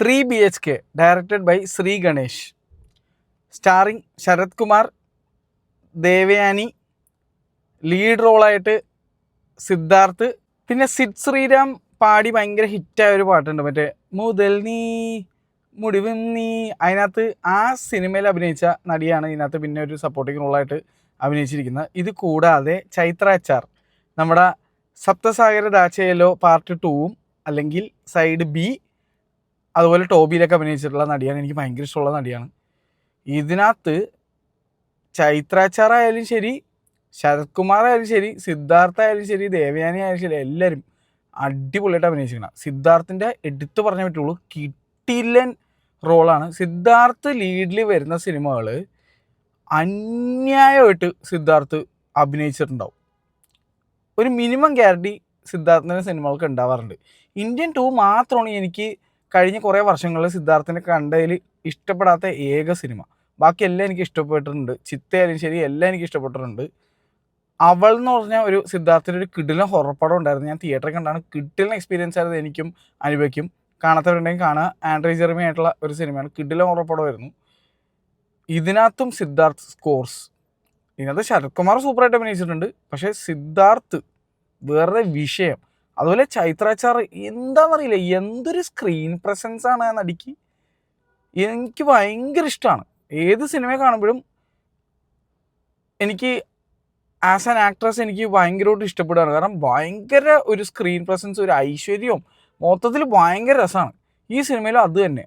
3 BHK directed by Sri Ganesh, starring Sharath Kumar, Devayani, lead റോളായിട്ട് സിദ്ധാർത്ഥ്. പിന്നെ സിദ് ശ്രീറാം പാടി ഭയങ്കര ഹിറ്റായ ഒരു പാട്ടുണ്ട്, മറ്റേ മുതൽ നീ മുടിവും നീ. അതിനകത്ത് ആ സിനിമയിൽ അഭിനയിച്ച നടിയാണ് ഇതിനകത്ത് പിന്നെ ഒരു സപ്പോർട്ടിങ് റോളായിട്ട് അഭിനയിച്ചിരിക്കുന്നത്. ഇത് കൂടാതെ ചൈത്ര HR നമ്മുടെ സപ്തസാഗര ദാച്ചയിലോ പാർട്ട് 2 അല്ലെങ്കിൽ സൈഡ് B, അതുപോലെ ടോബിയിലൊക്കെ അഭിനയിച്ചിട്ടുള്ള നടിയാണ്. എനിക്ക് ഭയങ്കര ഇഷ്ടമുള്ള നടിയാണ്. ഇതിനകത്ത് ചൈത്ര HR ആയാലും ശരി, ശരത് കുമാർ ആയാലും ശരി, സിദ്ധാർത്ഥ ആയാലും ശരി, ദേവയാനി ആയാലും ശരി, എല്ലാവരും അടിപൊളിയായിട്ട് അഭിനയിച്ചിരിക്കണം. സിദ്ധാർത്ഥിൻ്റെ എടുത്തു പറഞ്ഞേ പറ്റുള്ളൂ, കിട്ടില്ലൻ റോളാണ്. സിദ്ധാർത്ഥ് ലീഡിൽ വരുന്ന സിനിമകൾ അന്യായമായിട്ട് സിദ്ധാർത്ഥ് അഭിനയിച്ചിട്ടുണ്ടാവും. ഒരു മിനിമം ഗ്യാരണ്ടി സിദ്ധാർത്ഥിൻ്റെ സിനിമകൾക്ക് ഉണ്ടാവാറുണ്ട്. ഇന്ത്യൻ 2 മാത്രമാണ് എനിക്ക് കഴിഞ്ഞ കുറേ വർഷങ്ങളിൽ സിദ്ധാർത്ഥിനെ കണ്ടതിൽ ഇഷ്ടപ്പെടാത്ത ഏക സിനിമ. ബാക്കിയെല്ലാം എനിക്ക് ഇഷ്ടപ്പെട്ടിട്ടുണ്ട്. ചിത്തയായാലും ശരി, എല്ലാം എനിക്ക് ഇഷ്ടപ്പെട്ടിട്ടുണ്ട്. അവൾ എന്ന് പറഞ്ഞാൽ ഒരു സിദ്ധാർത്ഥിൻ്റെ ഒരു കിടിലൻ ഹൊറർ പടം ഉണ്ടായിരുന്നു. ഞാൻ തിയേറ്ററിൽ കണ്ടാണ്. കിടിലൻ എക്സ്പീരിയൻസ് ആയിരുന്നു എനിക്കും അനുഭവിക്കും. കാണാത്തവരുണ്ടെങ്കിൽ കാണുക. ആൻഡ്രി ജെറമി ആയിട്ടുള്ള ഒരു സിനിമയാണ്. കിടിലൻ ഹൊറർ പടമായിരുന്നു. ഇതിനകത്തും സിദ്ധാർത്ഥ് സ്കോർസ്. ഇതിനകത്ത് ശരത് കുമാർ സൂപ്പറായിട്ട് അഭിനയിച്ചിട്ടുണ്ട്. പക്ഷേ സിദ്ധാർത്ഥ് വേറെ വിഷയം. അതുപോലെ ചൈത്ര HR എന്താണെന്നറിയില്ല, എന്തൊരു സ്ക്രീൻ പ്രസൻസ് ആണ് ആ നടിക്ക്. എനിക്ക് ഭയങ്കര ഇഷ്ടമാണ്. ഏത് സിനിമ കാണുമ്പോഴും എനിക്ക് ആസ് ആൻ ആക്ട്രസ് എനിക്ക് ഭയങ്കരമായിട്ട് ഇഷ്ടപ്പെടുകയാണ്. കാരണം ഭയങ്കര ഒരു സ്ക്രീൻ പ്രസൻസ്, ഒരു ഐശ്വര്യവും, മൊത്തത്തിൽ ഭയങ്കര രസമാണ്. ഈ സിനിമയിലും അത് തന്നെ.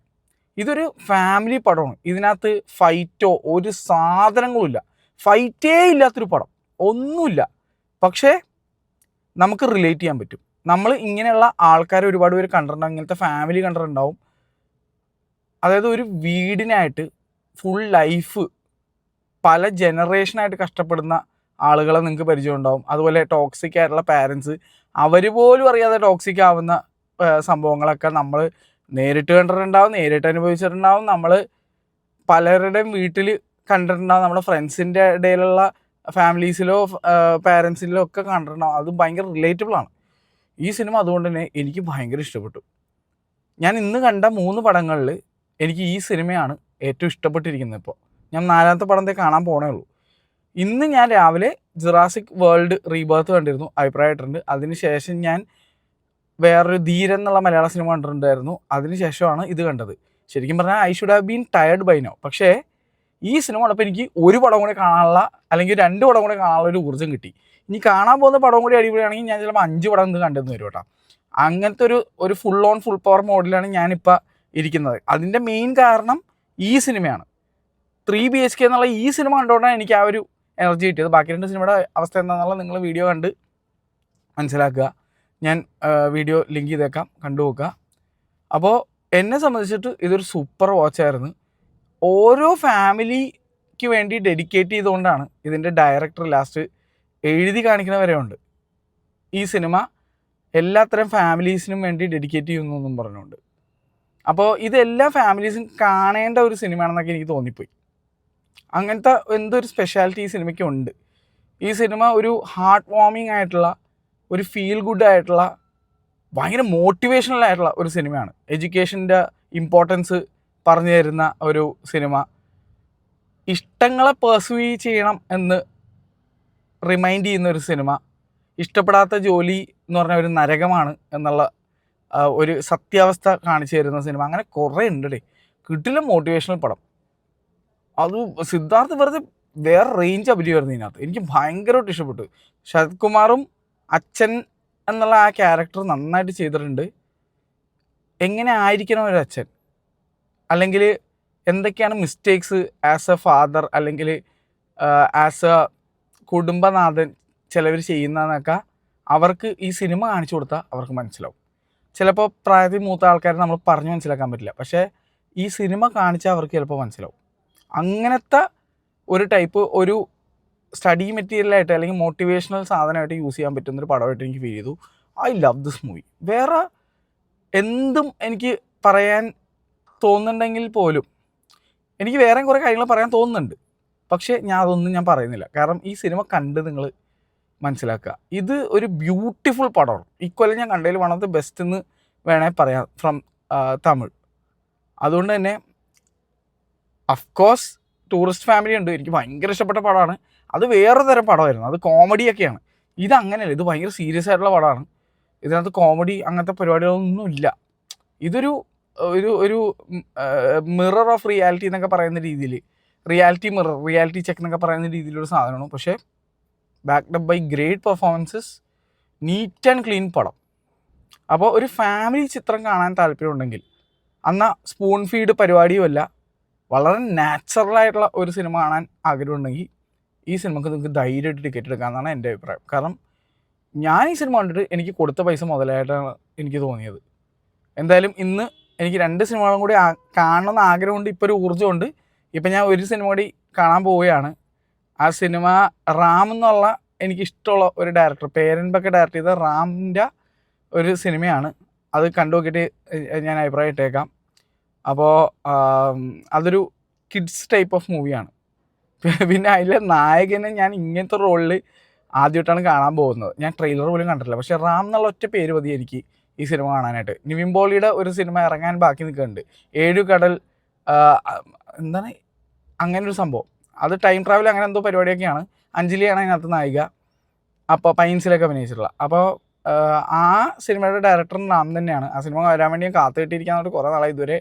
ഇതൊരു ഫാമിലി പടമാണ്. ഇതിനകത്ത് ഫൈറ്റോ ഒരു സാധനങ്ങളുമില്ല. ഫൈറ്റേ ഇല്ലാത്തൊരു പടം, ഒന്നുമില്ല. പക്ഷേ നമുക്ക് റിലേറ്റ് ചെയ്യാൻ പറ്റും. നമ്മൾ ഇങ്ങനെയുള്ള ആൾക്കാരെ ഒരുപാട് പേര് കണ്ടിട്ടുണ്ടാവും. ഇങ്ങനത്തെ ഫാമിലി കണ്ടിട്ടുണ്ടാവും. അതായത് ഒരു വീടിനായിട്ട് ഫുൾ ലൈഫ് പല ജനറേഷനായിട്ട് കഷ്ടപ്പെടുന്ന ആളുകളെ നിങ്ങൾക്ക് പരിചയം ഉണ്ടാവും. അതുപോലെ ടോക്സിക് ആയിട്ടുള്ള പാരൻസ്, അവർ പോലും അറിയാതെ ടോക്സിക് ആവുന്ന സംഭവങ്ങളൊക്കെ നമ്മൾ നേരിട്ട് കണ്ടിട്ടുണ്ടാവും, നേരിട്ട് അനുഭവിച്ചിട്ടുണ്ടാവും. നമ്മൾ പലരുടെയും വീട്ടിൽ കണ്ടിട്ടുണ്ടാവും. നമ്മുടെ ഫ്രണ്ട്സിൻ്റെ ഇടയിലുള്ള ഫാമിലീസിലോ പാരൻസിലോ ഒക്കെ കണ്ടിട്ടുണ്ടാവും. അത് ഭയങ്കര റിലേറ്റബിളാണ് ഈ സിനിമ. അതുകൊണ്ട് തന്നെ എനിക്ക് ഭയങ്കര ഇഷ്ടപ്പെട്ടു. ഞാൻ ഇന്ന് കണ്ട 3 പടങ്ങളിൽ എനിക്ക് ഈ സിനിമയാണ് ഏറ്റവും ഇഷ്ടപ്പെട്ടിരിക്കുന്നത്. ഇപ്പോൾ ഞാൻ 4ാമത്തെ പടത്തെ കാണാൻ പോണേ ഉള്ളൂ. ഇന്ന് ഞാൻ രാവിലെ ജുറാസിക് വേൾഡ് റീബർത്ത് കണ്ടിരുന്നു, അഭിപ്രായമായിട്ടുണ്ട്. അതിനുശേഷം ഞാൻ വേറൊരു ധീരൻ എന്നുള്ള മലയാള സിനിമ കണ്ടിട്ടുണ്ടായിരുന്നു. അതിനുശേഷമാണ് ഇത് കണ്ടത്. ശരിക്കും പറഞ്ഞാൽ I should have been tired buy now. പക്ഷേ ഈ സിനിമ കണ്ടപ്പോൾ എനിക്ക് ഒരു പടം കൂടെ കാണാനുള്ള, അല്ലെങ്കിൽ 2 പടം കൂടെ കാണാനുള്ള ഒരു ഊർജ്ജം കിട്ടി. ഇനി കാണാൻ പോകുന്ന പടം കൂടി അടിപൊളിയാണെങ്കിൽ ഞാൻ ചിലപ്പോൾ 5 പടം ഇന്ന് കണ്ടെന്ന് വരും കേട്ടോ. അങ്ങനത്തെ ഒരു ഫുൾ പവർ മോഡിലാണ് ഞാനിപ്പോൾ ഇരിക്കുന്നത്. അതിൻ്റെ മെയിൻ കാരണം ഈ സിനിമയാണ്. 3 BHK എന്നുള്ള ഈ സിനിമ കണ്ടുകൊണ്ടാണ് എനിക്ക് ആ ഒരു എനർജി കിട്ടിയത്. ബാക്കി 2 സിനിമയുടെ അവസ്ഥ എന്താണെന്നുള്ള നിങ്ങൾ വീഡിയോ കണ്ട് മനസ്സിലാക്കുക. ഞാൻ വീഡിയോ ലിങ്ക് ചെയ്തേക്കാം, കണ്ടു നോക്കുക. അപ്പോൾ എന്നെ സംബന്ധിച്ചിട്ട് ഇതൊരു സൂപ്പർ വാച്ചായിരുന്നു. ഓരോ ഫാമിലിക്ക് വേണ്ടി ഡെഡിക്കേറ്റ് ചെയ്തുകൊണ്ടാണ് ഇതിൻ്റെ ഡയറക്ടർ ലാസ്റ്റ് എഴുതി കാണിക്കുന്നവരെ ഉണ്ട്. ഈ സിനിമ എല്ലാത്തരം ഫാമിലീസിനും വേണ്ടി ഡെഡിക്കേറ്റ് ചെയ്യുന്നു എന്നും പറഞ്ഞുകൊണ്ട്. അപ്പോൾ ഇതെല്ലാ ഫാമിലീസും കാണേണ്ട ഒരു സിനിമയാണെന്നൊക്കെ എനിക്ക് തോന്നിപ്പോയി. അങ്ങനത്തെ എന്തൊരു സ്പെഷ്യാലിറ്റി ഈ സിനിമയ്ക്ക് ഉണ്ട്. ഈ സിനിമ ഒരു ഹാർട്ട് വാർമിംഗ് ആയിട്ടുള്ള, ഒരു ഫീൽ ഗുഡ് ആയിട്ടുള്ള, ഭയങ്കര മോട്ടിവേഷണൽ ആയിട്ടുള്ള ഒരു സിനിമയാണ്. എഡ്യൂക്കേഷൻ്റെ ഇമ്പോർട്ടൻസ് പറഞ്ഞു തരുന്ന ഒരു സിനിമ. ഇഷ്ടങ്ങളെ പെർസ്യൂ ചെയ്യണം എന്ന് റിമൈൻഡ് ചെയ്യുന്ന ഒരു സിനിമ. ഇഷ്ടപ്പെടാത്ത ജോലി എന്ന് പറഞ്ഞാൽ ഒരു നരകമാണ് എന്നുള്ള ഒരു സത്യാവസ്ഥ കാണിച്ചു തരുന്ന സിനിമ. അങ്ങനെ കുറേ ഉണ്ട്. കിട്ടില്ല മോട്ടിവേഷണൽ പടം. അത് സിദ്ധാർത്ഥ് വെറുതെ വേറെ റേഞ്ച് അഭിനയമായിരുന്നു ഇതിനകത്ത്. എനിക്ക് ഭയങ്കരമായിട്ട് ഇഷ്ടപ്പെട്ടു. ശരത് കുമാറും അച്ഛൻ എന്നുള്ള ആ ക്യാരക്ടർ നന്നായിട്ട് ചെയ്തിട്ടുണ്ട്. എങ്ങനെ ആയിരിക്കണം ഒരു അച്ഛൻ, അല്ലെങ്കിൽ എന്തൊക്കെയാണ് മിസ്റ്റേക്സ് ആസ് എ ഫാദർ അല്ലെങ്കിൽ ആസ് എ കുടുംബനാഥൻ ചിലവർ ചെയ്യുന്നതെന്നൊക്കെ അവർക്ക് ഈ സിനിമ കാണിച്ചു കൊടുത്താൽ അവർക്ക് മനസ്സിലാവും. ചിലപ്പോൾ പ്രായത്തിൽ മൂത്ത ആൾക്കാരെ നമ്മൾ പറഞ്ഞ് മനസ്സിലാക്കാൻ പറ്റില്ല. പക്ഷേ ഈ സിനിമ കാണിച്ചാൽ അവർക്ക് ചിലപ്പോൾ മനസ്സിലാവും. അങ്ങനത്തെ ഒരു ടൈപ്പ് ഒരു സ്റ്റഡി മെറ്റീരിയലായിട്ട് അല്ലെങ്കിൽ മോട്ടിവേഷണൽ സാധനമായിട്ട് യൂസ് ചെയ്യാൻ പറ്റുന്നൊരു പടമായിട്ട് എനിക്ക് ഫീൽ ചെയ്തു. I love this movie. വേറെ എന്തും എനിക്ക് പറയാൻ തോന്നുന്നുണ്ടെങ്കിൽ പോലും എനിക്ക് വേറെ കുറേ കാര്യങ്ങൾ പറയാൻ തോന്നുന്നുണ്ട്. പക്ഷേ അതൊന്നും ഞാൻ പറയുന്നില്ല. കാരണം ഈ സിനിമ കണ്ട് നിങ്ങൾ മനസ്സിലാക്കുക. ഇത് ഒരു ബ്യൂട്ടിഫുൾ പടമാണ്. ഇക്കൊല്ലം ഞാൻ കണ്ടതിൽ വൺ ഓഫ് ദി ബെസ്റ്റ് എന്ന് വേണമെങ്കിൽ പറയാം ഫ്രം തമിഴ്. അതുകൊണ്ട് തന്നെ അഫ്കോഴ്സ് ടൂറിസ്റ്റ് ഫാമിലി ഉണ്ട്, എനിക്ക് ഭയങ്കര ഇഷ്ടപ്പെട്ട പടമാണ്. അത് വേറെ തരം പടമായിരുന്നു, അത് കോമഡിയൊക്കെയാണ്. ഇതങ്ങനെയല്ല, ഇത് ഭയങ്കര സീരിയസ് ആയിട്ടുള്ള പടമാണ്. ഇതിനകത്ത് കോമഡി അങ്ങനത്തെ പരിപാടികളൊന്നും ഇല്ല. ഇതൊരു ഒരു ഒരു മിറർ ഓഫ് റിയാലിറ്റി എന്നൊക്കെ പറയുന്ന രീതിയിൽ, റിയാലിറ്റി മിറർ, റിയാലിറ്റി ചെക്ക് എന്നൊക്കെ പറയുന്ന രീതിയിലൊരു സാധനമാണ്. പക്ഷേ backed up by great performances, neat and clean പടം. അപ്പോൾ ഒരു ഫാമിലി ചിത്രം കാണാൻ താല്പര്യമുണ്ടെങ്കിൽ, എന്നാൽ സ്പൂൺ ഫീഡ് പരിപാടിയുമല്ല, വളരെ നാച്ചുറലായിട്ടുള്ള ഒരു സിനിമ കാണാൻ ആഗ്രഹമുണ്ടെങ്കിൽ ഈ സിനിമക്ക് നിങ്ങൾക്ക് ധൈര്യമായിട്ട് ടിക്കറ്റ് എടുക്കാമെന്നാണ് എൻ്റെ അഭിപ്രായം. കാരണം ഞാൻ ഈ സിനിമ കണ്ടിട്ട് എനിക്ക് കൊടുത്ത പൈസ മുതലായിട്ടാണ് എനിക്ക് തോന്നിയത്. എന്തായാലും ഇന്ന് എനിക്ക് 2 സിനിമകളും കൂടി കാണണമെന്ന് ആഗ്രഹമുണ്ട്. ഇപ്പോൾ ഒരു ഊർജ്ജമുണ്ട്. ഇപ്പം ഞാൻ ഒരു സിനിമ കൂടി കാണാൻ പോവുകയാണ്. ആ സിനിമ റാം എന്നുള്ള എനിക്കിഷ്ടമുള്ള ഒരു ഡയറക്ടർ, പേരൻപൊക്കെ ഡയറക്റ്റ് ചെയ്ത റാമിൻ്റെ ഒരു സിനിമയാണ്. അത് കണ്ടു നോക്കിയിട്ട് ഞാൻ അഭിപ്രായം ഇട്ടേക്കാം. അപ്പോൾ അതൊരു കിഡ്സ് ടൈപ്പ് ഓഫ് മൂവിയാണ്. പിന്നെ അതിലെ നായകനെ ഞാൻ ഇങ്ങനത്തെ റോളിൽ ആദ്യമായിട്ടാണ് കാണാൻ പോകുന്നത്. ഞാൻ ട്രെയിലർ പോലും കണ്ടിട്ടില്ല. പക്ഷേ റാം എന്നുള്ള ഒറ്റ പേര് മതി എനിക്ക് ഈ സിനിമ കാണാനായിട്ട്. നിവിൻ പോളിയുടെ ഒരു സിനിമ ഇറങ്ങാൻ ബാക്കി നിൽക്കുന്നുണ്ട്, 7 കടൽ എന്താണ് അങ്ങനെ ഒരു സംഭവം. അത് ടൈം ട്രാവൽ അങ്ങനെ എന്തോ പരിപാടിയൊക്കെയാണ്. അഞ്ജലിയാണ് അതിനകത്ത് നായിക. അപ്പോൾ പൈൻസിലൊക്കെ അഭിനയിച്ചിട്ടുള്ള. അപ്പോൾ ആ സിനിമയുടെ ഡയറക്ടർ റാം തന്നെയാണ്. ആ സിനിമ വരാൻ വേണ്ടി ഞാൻ കാത്തുകിട്ടിയിരിക്കാനായിട്ട് കുറേ നാളായി, ഇതുവരെ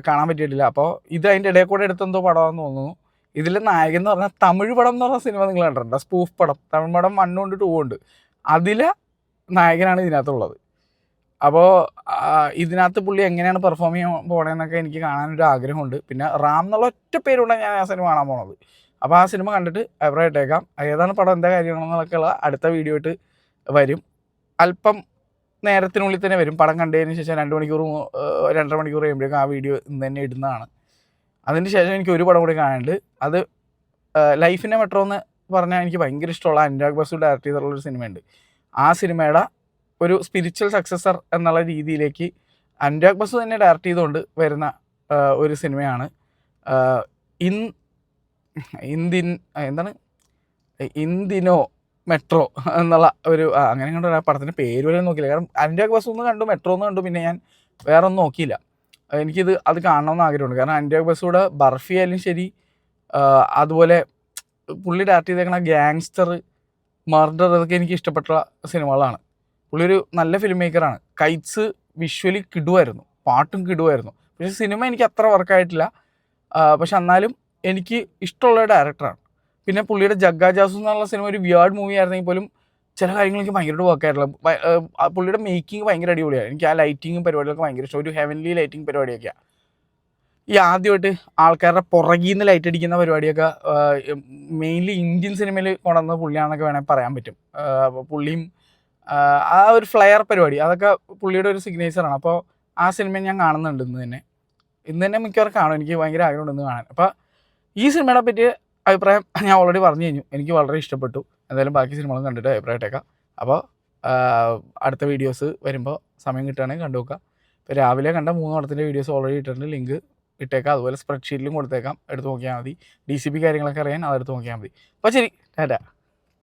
കാണാൻ പറ്റിയിട്ടില്ല. അപ്പോൾ ഇത് അതിൻ്റെ ഇടയിൽ കൂടെ എടുത്തെന്തോ പടമാണെന്ന് തോന്നുന്നു. ഇതിൽ നായകൻ എന്ന് പറഞ്ഞാൽ തമിഴ് പടം എന്ന് പറഞ്ഞ സിനിമ നിങ്ങൾ കണ്ടിട്ടുണ്ടോ? സ്പൂഫ് പടം, തമിഴ് പടം 1 ഉണ്ട് 2 ഉണ്ട്. അതിലെ നായകനാണ് ഇതിനകത്തുള്ളത്. അപ്പോൾ ഇതിനകത്ത് പുള്ളി എങ്ങനെയാണ് പെർഫോം ചെയ്യാൻ പോകണമെന്നൊക്കെ എനിക്ക് കാണാനൊരു ആഗ്രഹമുണ്ട്. പിന്നെ റാം എന്നുള്ള ഒറ്റ പേരുകൊണ്ടാണ് ഞാൻ ആ സിനിമ കാണാൻ പോണത്. അപ്പോൾ ആ സിനിമ കണ്ടിട്ട് അഭിപ്രായം ഇട്ടേക്കാം. ഏതാണ് പടം, എന്താ കാര്യങ്ങളെന്നൊക്കെയുള്ള അടുത്ത വീഡിയോ ആയിട്ട് വരും. അല്പം നേരത്തിനുള്ളിൽ തന്നെ വരും. പടം കണ്ടതിന് ശേഷം 2 മണിക്കൂർ 2.5 മണിക്കൂർ കഴിയുമ്പോഴേക്കും ആ വീഡിയോ ഇന്ന് തന്നെ ഇടുന്നതാണ്. അതിന് ശേഷം എനിക്ക് ഒരു പടം കൂടി കാണാനുണ്ട്. അത് ലൈഫിൻ്റെ മെട്രോ എന്ന് പറഞ്ഞാൽ എനിക്ക് ഭയങ്കര ഇഷ്ടമുള്ള അനുരാഗ് ബസു ഡയറക്റ്റ് ചെയ്തിട്ടുള്ളൊരു സിനിമയുണ്ട്. ആ സിനിമയുടെ ഒരു സ്പിരിച്വൽ സക്സസർ എന്നുള്ള രീതിയിലേക്ക് അനുരാഗ് ബസു തന്നെ ഡയറക്റ്റ് ചെയ്തുകൊണ്ട് വരുന്ന ഒരു സിനിമയാണ് ഇന്ദിനോ മെട്രോ എന്നുള്ള ഒരു അങ്ങനെ കണ്ടു. പടത്തിൻ്റെ പേര് വരെ നോക്കിയില്ല. കാരണം അനുരാഗ് ബസു ഒന്ന് കണ്ടു, മെട്രോ എന്ന് കണ്ടു, പിന്നെ ഞാൻ വേറെ ഒന്നും നോക്കിയില്ല. അത് കാണണമെന്ന് ആഗ്രഹമുണ്ട്. കാരണം അനുരാഗ് ബസുയുടെ ബർഫി ആയാലും ശരി, അതുപോലെ പുള്ളി ഡയറക്റ്റ് ചെയ്തേക്കണ ഗാങ്സ്റ്റർ, മർഡർ, ഇതൊക്കെ എനിക്ക് ഇഷ്ടപ്പെട്ട സിനിമകളാണ്. പുള്ളി ഒരു നല്ല ഫിലിം മേക്കറാണ്. കൈറ്റ്സ് വിഷ്വലി കിടുവായിരുന്നു, പാട്ടും കിടുവായിരുന്നു. പക്ഷേ സിനിമ എനിക്ക് അത്ര വർക്കായിട്ടില്ല. പക്ഷെ എന്നാലും എനിക്ക് ഇഷ്ടമുള്ള ഡയറക്ടറാണ്. പിന്നെ പുള്ളിയുടെ ജഗ്ഗാ ജാസു എന്നുള്ള സിനിമ ഒരു വിയേർഡ് മൂവി ആയിരുന്നെങ്കിൽ പോലും ചില കാര്യങ്ങൾ എനിക്ക് ഭയങ്കരമായിട്ട് വർക്കായിട്ടുള്ള. പുള്ളിയുടെ മേക്കിംഗ് ഭയങ്കര അടിപൊളിയാണ്. എനിക്ക് ആ ലൈറ്റിങ്ങും പരിപാടികളൊക്കെ ഭയങ്കര ഇഷ്ടം. ഒരു ഹെവൻലി ലൈറ്റിംഗ് പരിപാടിയൊക്കെയാണ്. ഈ ആദ്യമായിട്ട് ആൾക്കാരുടെ പുറകിൽ നിന്ന് ലൈറ്റ് അടിക്കുന്ന പരിപാടിയൊക്കെ മെയിൻലി ഇന്ത്യൻ സിനിമയിൽ കൊണ്ടുവന്ന പുള്ളിയാണെന്നൊക്കെ വേണമെങ്കിൽ പറയാൻ പറ്റും. പുള്ളിയും ആ ഒരു ഫ്ലെയർ പരിപാടി, അതൊക്കെ പുള്ളിയുടെ ഒരു സിഗ്നേച്ചറാണ്. അപ്പോൾ ആ സിനിമ ഞാൻ കാണുന്നുണ്ട് ഇന്ന് തന്നെ മിക്കവാറും കാണും. എനിക്ക് ഭയങ്കര ആഗ്രഹമുണ്ട് ഇന്ന് കാണാൻ. അപ്പോൾ ഈ സിനിമയെ പറ്റി അഭിപ്രായം ഞാൻ ഓൾറെഡി പറഞ്ഞു കഴിഞ്ഞു. എനിക്ക് വളരെ ഇഷ്ടപ്പെട്ടു. എന്തായാലും ബാക്കി സിനിമകളും കണ്ടിട്ട് അഭിപ്രായം ഇട്ടേക്കാം. അപ്പോൾ അടുത്ത വീഡിയോസ് വരുമ്പോൾ സമയം കിട്ടുകയാണെങ്കിൽ കണ്ടു നോക്കുക. ഇപ്പോൾ രാവിലെ കണ്ട 3 പടത്തിൻ്റെ വീഡിയോസ് ഓൾറെഡി ഇട്ടിട്ടുണ്ട്, ലിങ്ക് ഇട്ടേക്കാം. അതുപോലെ സ്പ്രെഡ് ഷീറ്റിലും കൊടുത്തേക്കാം, എടുത്ത് നോക്കിയാൽ മതി. DCP കാര്യങ്ങളൊക്കെ അറിയാൻ അതെടുത്ത് നോക്കിയാൽ മതി. അപ്പോൾ ശരി, ടാറ്റാ.